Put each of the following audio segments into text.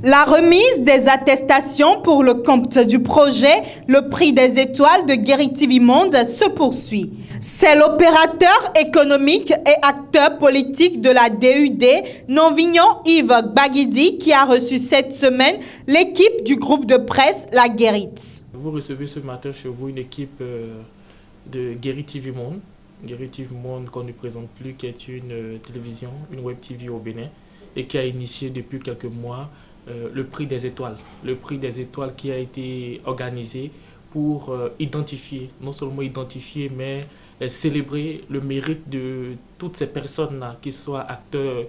La remise des attestations pour le compte du projet Le Prix des Étoiles de Guéri TV Monde se poursuit. C'est l'opérateur économique et acteur politique de la DUD, non-vignon Yves Baguidi, qui a reçu cette semaine l'équipe du groupe de presse La Guérite. Vous recevez ce matin chez vous une équipe de Guéri TV Monde. Guéri TV Monde qu'on ne présente plus, qui est une télévision, une web TV au Bénin, et qui a initié depuis quelques mois le Prix des Étoiles. Le Prix des Étoiles qui a été organisé pour identifier, non seulement identifier, mais célébrer le mérite de toutes ces personnes-là, qui soient acteurs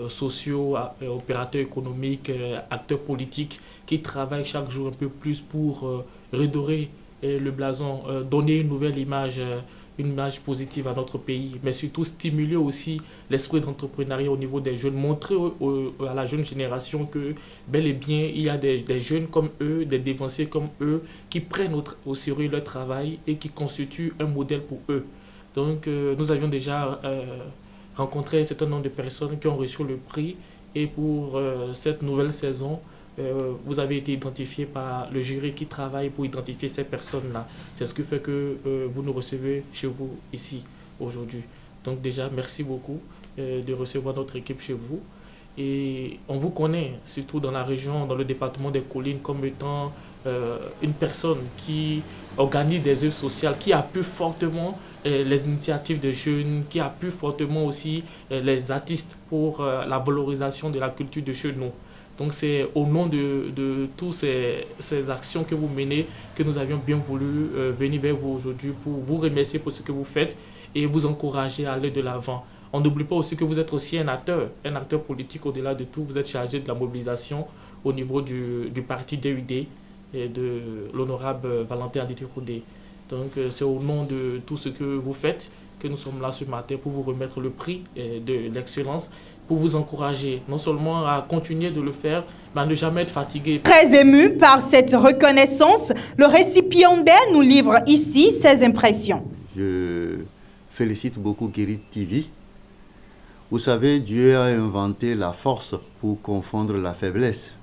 sociaux, opérateurs économiques, acteurs politiques, qui travaillent chaque jour un peu plus pour redorer le blason, donner une image positive à notre pays, mais surtout stimuler aussi l'esprit d'entrepreneuriat au niveau des jeunes, montrer à la jeune génération que bel et bien il y a des jeunes comme eux, des dévanciers comme eux, qui prennent au sérieux leur travail et qui constituent un modèle pour eux. Donc nous avions déjà rencontré un certain nombre de personnes qui ont reçu le prix, et pour cette nouvelle saison, vous avez été identifié par le jury qui travaille pour identifier ces personnes-là. C'est ce qui fait que vous nous recevez chez vous ici aujourd'hui. Donc déjà, merci beaucoup de recevoir notre équipe chez vous. Et on vous connaît, surtout dans la région, dans le département des Collines, comme étant une personne qui organise des œuvres sociales, qui appuie fortement les initiatives des jeunes, qui appuie fortement aussi les artistes pour la valorisation de la culture de chez nous. Donc c'est au nom de toutes ces actions que vous menez que nous avions bien voulu venir vers vous aujourd'hui pour vous remercier pour ce que vous faites et vous encourager à aller de l'avant. On n'oublie pas aussi que vous êtes aussi un acteur politique au-delà de tout. Vous êtes chargé de la mobilisation au niveau du parti DUD et de l'honorable Valentin Adité-Koudé. Donc c'est au nom de tout ce que vous faites que nous sommes là ce matin pour vous remettre le prix de l'excellence, pour vous encourager non seulement à continuer de le faire, mais à ne jamais être fatigué. Très ému par cette reconnaissance, le récipiendaire nous livre ici ses impressions. Je félicite beaucoup Guéri TV. Vous savez, Dieu a inventé la force pour confondre la faiblesse.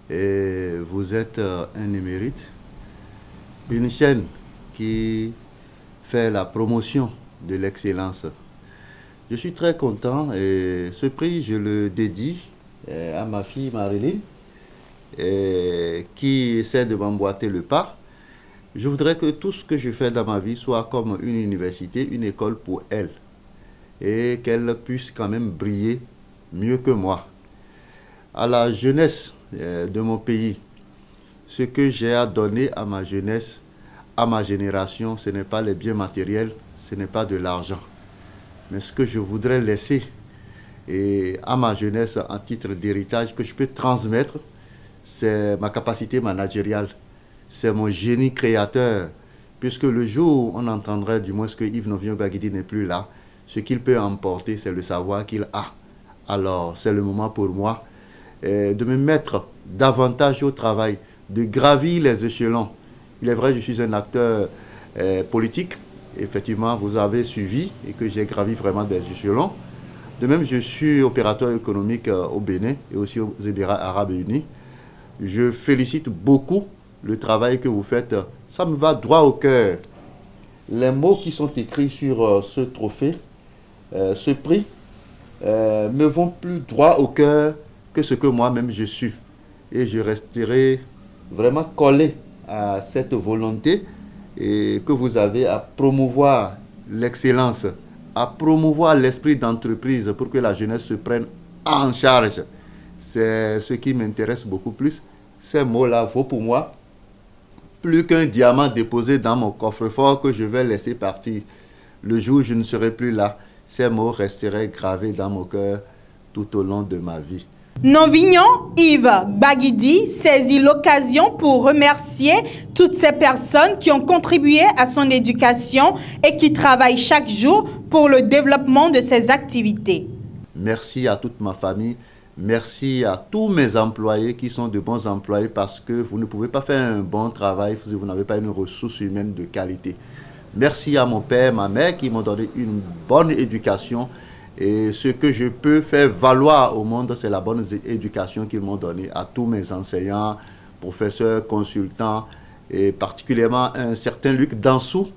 Et vous êtes un émérite, une chaîne qui fait la promotion de l'excellence. Je suis très content et ce prix, je le dédie à ma fille Marilyn qui essaie de m'emboîter le pas. Je voudrais que tout ce que je fais dans ma vie soit comme une université, une école pour elle et qu'elle puisse quand même briller mieux que moi. À la jeunesse de mon pays, ce que j'ai à donner à ma jeunesse, à ma génération, ce n'est pas les biens matériels, ce n'est pas de l'argent. Mais ce que je voudrais laisser à ma jeunesse en titre d'héritage que je peux transmettre, c'est ma capacité managériale, c'est mon génie créateur. Puisque le jour où on entendrait du moins que Yves Novignon Baguidi n'est plus là, ce qu'il peut emporter, c'est le savoir qu'il a. Alors, c'est le moment pour moi de me mettre davantage au travail, de gravir les échelons. Il est vrai, je suis un acteur politique. Effectivement, vous avez suivi et que j'ai gravi vraiment des échelons. De même, je suis opérateur économique au Bénin et aussi aux Émirats Arabes Unis. Je félicite beaucoup le travail que vous faites. Ça me va droit au cœur. Les mots qui sont écrits sur ce trophée, ce prix, me vont plus droit au cœur que ce que moi-même je suis. Et je resterai vraiment collé à cette volonté et que vous avez à promouvoir l'excellence, à promouvoir l'esprit d'entreprise pour que la jeunesse se prenne en charge. C'est ce qui m'intéresse beaucoup plus. Ces mots-là vaut pour moi plus qu'un diamant déposé dans mon coffre-fort que je vais laisser partir. Le jour où je ne serai plus là, ces mots resteraient gravés dans mon cœur tout au long de ma vie. Non-vignon Yves Baguidi saisit l'occasion pour remercier toutes ces personnes qui ont contribué à son éducation et qui travaillent chaque jour pour le développement de ses activités. Merci à toute ma famille, merci à tous mes employés qui sont de bons employés parce que vous ne pouvez pas faire un bon travail si vous n'avez pas une ressource humaine de qualité. Merci à mon père, ma mère qui m'ont donné une bonne éducation Et ce que je peux faire valoir au monde, c'est la bonne éducation qu'ils m'ont donnée à tous mes enseignants, professeurs, consultants, et particulièrement un certain Luc Dansou,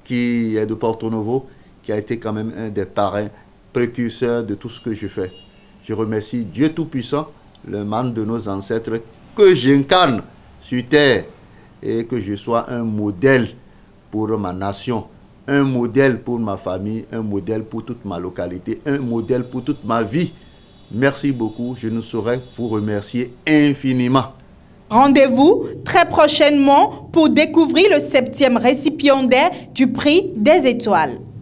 qui est de Porto Novo, qui a été quand même un des parrains précurseurs de tout ce que je fais. Je remercie Dieu Tout-Puissant, le man de nos ancêtres, que j'incarne sur terre et que je sois un modèle pour ma nation, un modèle pour ma famille, un modèle pour toute ma localité, un modèle pour toute ma vie. Merci beaucoup, je ne saurais vous remercier infiniment. Rendez-vous très prochainement pour découvrir le 7e récipiendaire du prix des étoiles.